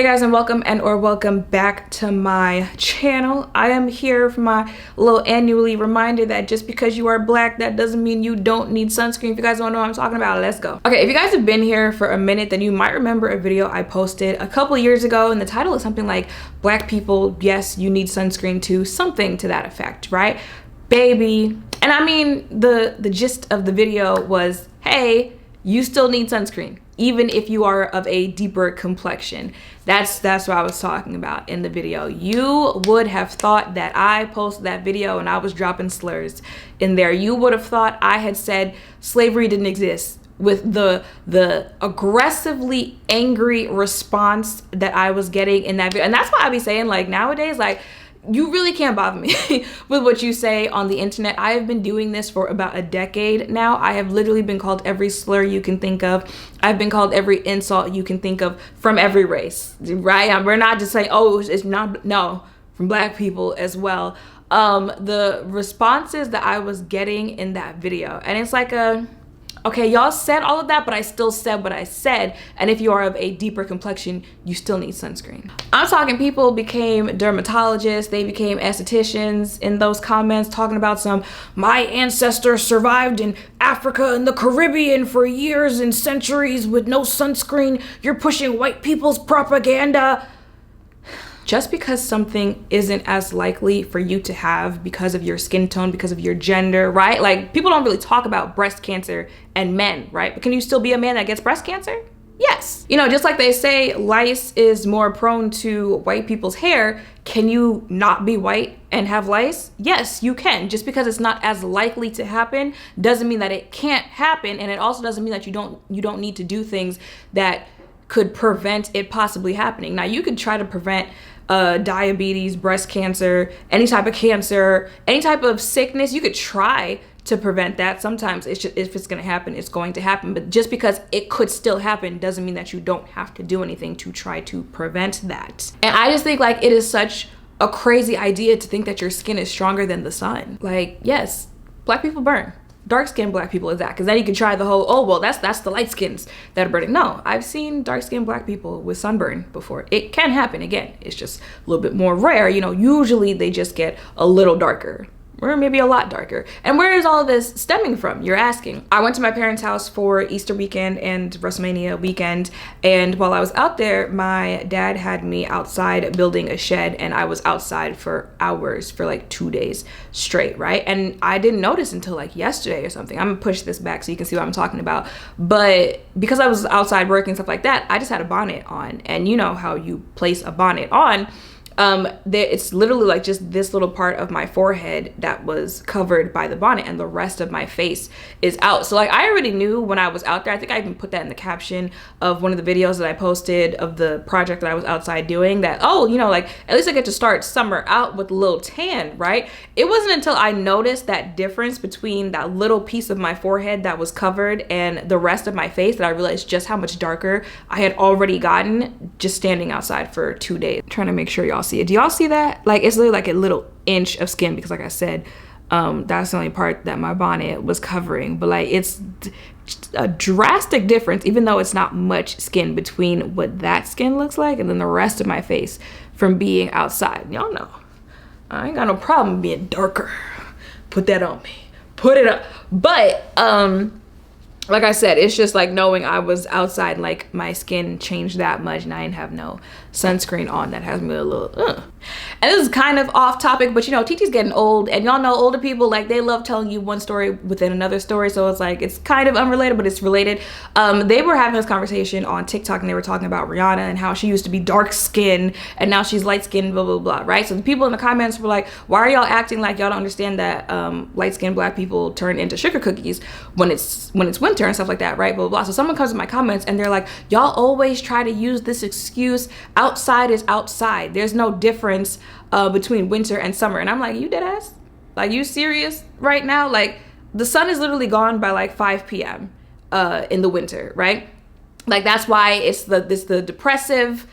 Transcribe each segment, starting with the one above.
Hey guys, and welcome back to my channel. I am here for my little annually reminder that just because you are black, that doesn't mean you don't need sunscreen. If you guys don't know what I'm talking about, let's go. Okay, if you guys have been here for a minute, then you might remember a video I posted a couple of years ago, and the title is something like "Black people, yes, you need sunscreen too," something to that effect, right? Baby. And I mean, the gist of the video was, hey, you still need sunscreen, even if you are of a deeper complexion. That's what I was talking about in the video. You would have thought that I posted that video and I was dropping slurs in there. You would have thought I had said slavery didn't exist, with the aggressively angry response that I was getting in that video. And that's why I be saying, like, nowadays, like, you really can't bother me with what you say on the internet. I have been doing this for about a decade now. I have literally been called every slur you can think of. I've been called every insult you can think of from every race, right? We're not just saying, oh, it's not, no, from black people as well. The responses that I was getting in that video, and it's like okay, y'all said all of that, but I still said what I said. And if you are of a deeper complexion, you still need sunscreen. I'm talking people became dermatologists, they became estheticians in those comments, talking about my ancestors survived in Africa and the Caribbean for years and centuries with no sunscreen. You're pushing white people's propaganda. Just because something isn't as likely for you to have because of your skin tone, because of your gender, right? Like, people don't really talk about breast cancer and men, right? But can you still be a man that gets breast cancer? Yes. You know, just like they say lice is more prone to white people's hair, can you not be white and have lice? Yes, you can. Just because it's not as likely to happen doesn't mean that it can't happen, and it also doesn't mean that you don't need to do things that could prevent it possibly happening. Now, you could try to prevent diabetes, breast cancer, any type of cancer, any type of sickness. You could try to prevent that. Sometimes it's just, if it's going to happen, it's going to happen. But just because it could still happen doesn't mean that you don't have to do anything to try to prevent that. And I just think, like, it is such a crazy idea to think that your skin is stronger than the sun. Like, yes, black people burn. Dark-skinned black people is that, because then you can try the whole, oh, well, that's the light skins that are burning. No, I've seen dark-skinned black people with sunburn before. It can happen. Again, it's just a little bit more rare. You know, usually they just get a little darker, or maybe a lot darker. And where is all of this stemming from, you're asking? I went to my parents' house for Easter weekend and WrestleMania weekend, and while I was out there, my dad had me outside building a shed, and I was outside for hours for like 2 days straight, right? And I didn't notice until like yesterday or something. I'm gonna push this back so you can see what I'm talking about. But because I was outside working and stuff like that, I just had a bonnet on, and you know how you place a bonnet on. It's literally like just this little part of my forehead that was covered by the bonnet, and the rest of my face is out. So like, I already knew when I was out there. I think I even put that in the caption of one of the videos that I posted of the project that I was outside doing, that, oh, you know, like, at least I get to start summer out with a little tan, right? It wasn't until I noticed that difference between that little piece of my forehead that was covered and the rest of my face that I realized just how much darker I had already gotten just standing outside for 2 days. I'm trying to make sure y'all see it. Do y'all see that? Like, it's literally like a little inch of skin, because like I said, that's the only part that my bonnet was covering. But like, it's a drastic difference, even though it's not much skin between what that skin looks like and then the rest of my face from being outside. Y'all know I ain't got no problem being darker. Put that on me. Put it up. But like I said, it's just like knowing I was outside and like my skin changed that much, and I didn't have no sunscreen on. That has me a little And this is kind of off topic, but you know, TT's getting old, and y'all know older people, like, they love telling you one story within another story. So it's like, it's kind of unrelated, but it's related. They were having this conversation on TikTok, and they were talking about Rihanna and how she used to be dark skinned and now she's light skinned, blah blah blah, right? So the people in the comments were like, why are y'all acting like y'all don't understand that light skinned black people turn into sugar cookies when it's winter and stuff like that, right? Blah blah blah. So someone comes in my comments and they're like, y'all always try to use this excuse, outside is outside, there's no difference between winter and summer. And I'm like, you dead ass? Like, you serious right now? Like, the sun is literally gone by like 5 p.m. In the winter, right? Like, that's why it's the depressive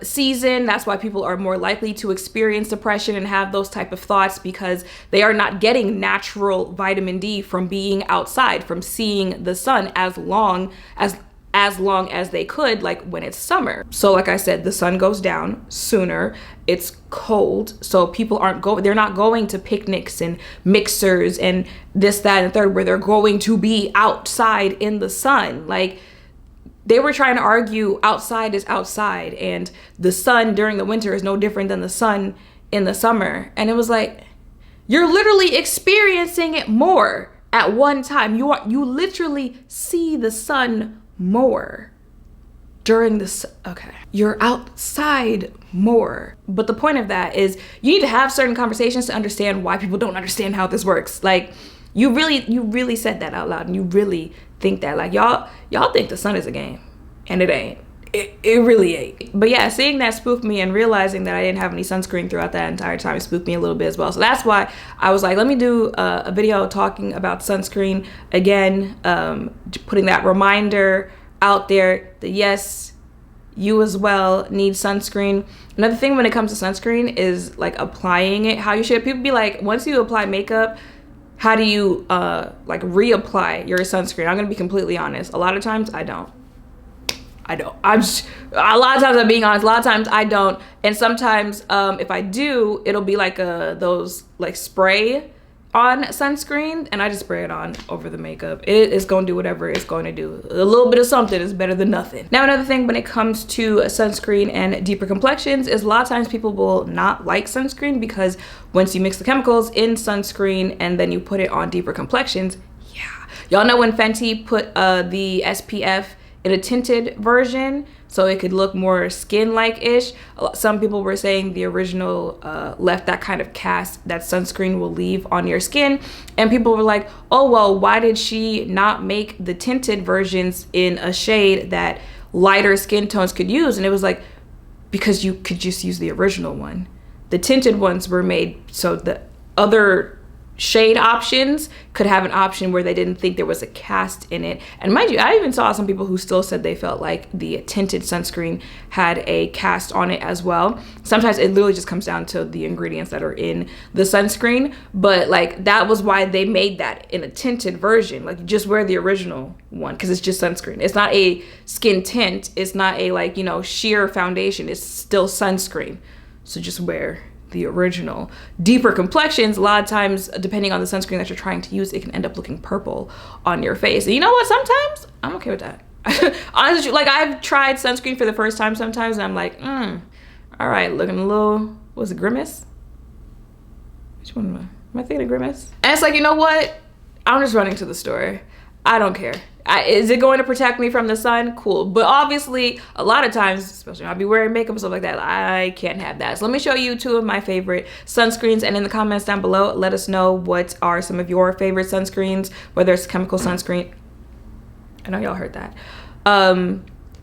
season. That's why people are more likely to experience depression and have those type of thoughts, because they are not getting natural vitamin D from being outside, from seeing the sun as long as as long as they could, like when it's summer. So like I said, the sun goes down sooner, it's cold, so people they're not going to picnics and mixers and this, that, and the third, where they're going to be outside in the sun. Like, they were trying to argue outside is outside, and the sun during the winter is no different than the sun in the summer. And it was like, you're literally experiencing it more at one time. You literally see the sun more during this. Okay, you're outside more. But the point of that is you need to have certain conversations to understand why people don't understand how this works. Like, you really said that out loud, and you really think that, like, y'all think the sun is a game, and it ain't. It really ain't. But yeah, seeing that spooked me, and realizing that I didn't have any sunscreen throughout that entire time spooked me a little bit as well. So that's why I was like, let me do a video talking about sunscreen again, putting that reminder out there that yes, you as well need sunscreen. Another thing when it comes to sunscreen is like applying it how you should. People be like, once you apply makeup, how do you like reapply your sunscreen? I'm gonna be completely honest. A lot of times I don't. A lot of times I'm being honest, a lot of times I don't. And sometimes if I do, it'll be like those like spray on sunscreen, and I just spray it on over the makeup. It is going to do whatever it's going to do. A little bit of something is better than nothing. Now, another thing when it comes to sunscreen and deeper complexions is a lot of times people will not like sunscreen because once you mix the chemicals in sunscreen and then you put it on deeper complexions, yeah. Y'all know when Fenty put the SPF in a tinted version so it could look more skin-like-ish. Some people were saying the original left that kind of cast that sunscreen will leave on your skin. And people were like, oh, well, why did she not make the tinted versions in a shade that lighter skin tones could use? And it was like, because you could just use the original one. The tinted ones were made so the other shade options could have an option where they didn't think there was a cast in it. And mind you, I even saw some people who still said they felt like the tinted sunscreen had a cast on it as well. Sometimes it literally just comes down to the ingredients that are in the sunscreen, but like that was why they made that in a tinted version. Like, you just wear the original one because it's just sunscreen. It's not a skin tint, it's not a, like, you know, sheer foundation, it's still sunscreen. So just wear the original. Deeper complexions, a lot of times, depending on the sunscreen that you're trying to use, it can end up looking purple on your face. And you know what? Sometimes I'm okay with that. Honestly, like, I've tried sunscreen for the first time sometimes, and I'm like, all right, looking a little, was it Grimace? Which one am I thinking of Grimace? And it's like, you know what? I'm just running to the store. I don't care. Is it going to protect me from the sun? Cool. But obviously, a lot of times, especially when I'll be wearing makeup and stuff like that, I can't have that. So let me show you two of my favorite sunscreens. And in the comments down below, let us know what are some of your favorite sunscreens, whether it's chemical sunscreen. I know y'all heard that.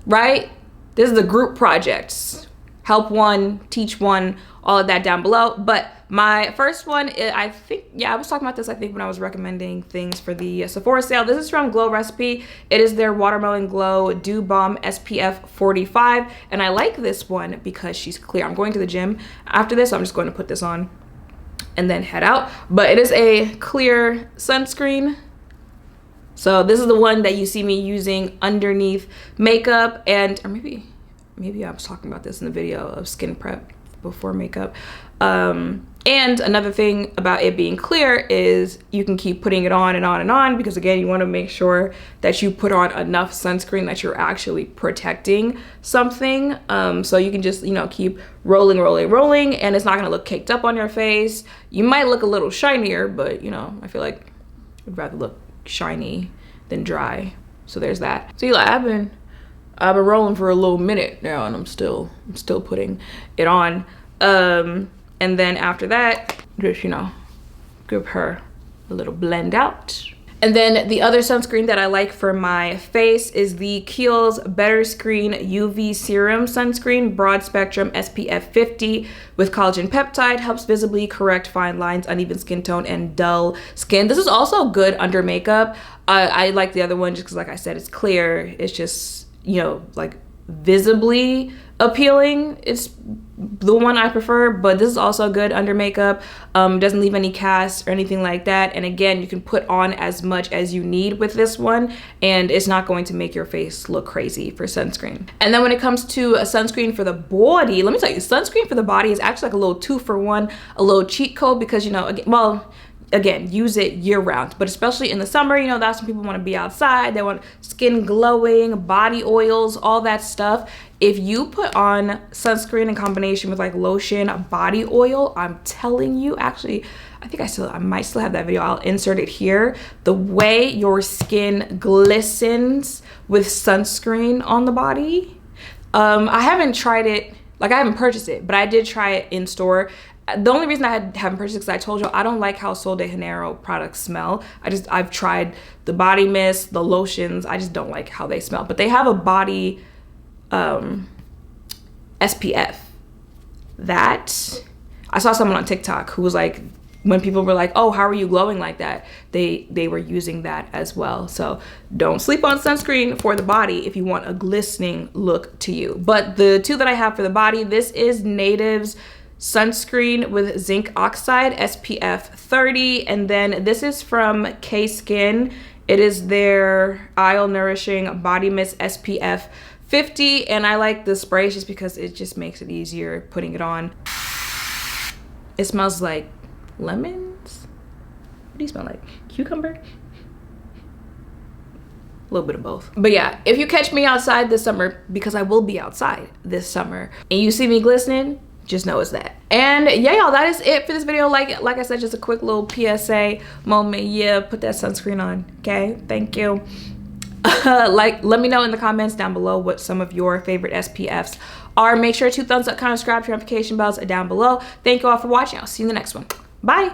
Right? This is the group projects. Help one, teach one, all of that down below. But my first one, I think, yeah, I was talking about this, I think, when I was recommending things for the Sephora sale. This is from Glow Recipe. It is their Watermelon Glow Dew Balm SPF 45. And I like this one because she's clear. I'm going to the gym after this, so I'm just going to put this on and then head out. But it is a clear sunscreen. So this is the one that you see me using underneath makeup, and, or maybe I was talking about this in the video of skin prep before makeup. And another thing about it being clear is you can keep putting it on and on and on, because again, you want to make sure that you put on enough sunscreen that you're actually protecting something. So you can just, you know, keep rolling, and it's not going to look caked up on your face. You might look a little shinier, but, you know, I feel like I'd rather look shiny than dry. So there's that. So I've been rolling for a little minute now, and I'm still putting it on. And then after that, just, you know, give her a little blend out. And then the other sunscreen that I like for my face is the Kiehl's Better Screen UV Serum Sunscreen Broad Spectrum SPF 50 with collagen peptide. Helps visibly correct fine lines, uneven skin tone, and dull skin. This is also good under makeup. I like the other one just because, like I said, it's clear. It's just, you know, like visibly appealing. It's the one I prefer, but this is also good under makeup. Doesn't leave any cast or anything like that. And again, you can put on as much as you need with this one, and it's not going to make your face look crazy for sunscreen. And then when it comes to a sunscreen for the body, let me tell you, sunscreen for the body is actually like a little 2-for-1, a little cheat code, because, you know, again, use it year round, but especially in the summer, you know, that's when people want to be outside. They want skin glowing, body oils, all that stuff. If you put on sunscreen in combination with like lotion, body oil, I'm telling you, actually, I might still have that video. I'll insert it here. The way your skin glistens with sunscreen on the body. I haven't tried it, like I haven't purchased it, but I did try it in store. The only reason I haven't purchased it is because I told you I don't like how Sol de Janeiro products smell. I've tried the body mist, the lotions. I just don't like how they smell. But they have a body SPF that I saw someone on TikTok who was like, when people were like, oh, how are you glowing like that? They were using that as well. So don't sleep on sunscreen for the body if you want a glistening look to you. But the two that I have for the body, this is Native's sunscreen with zinc oxide SPF 30, and then this is from K-Skin. It is their Isle Nourishing Body Mist SPF 50, and I like the sprays just because it just makes it easier putting it on. It smells like lemons. What do you smell like? Cucumber? A little bit of both. But yeah, if you catch me outside this summer, because I will be outside this summer, and you see me glistening, just know it's that. And yeah, y'all, that is it for this video. Like I said, just a quick little PSA moment. Yeah, put that sunscreen on, okay? Thank you. Let me know in the comments down below what some of your favorite SPFs are. Make sure to thumbs up, comment, subscribe, your notification bells down below. Thank you all for watching. I'll see you in the next one. Bye.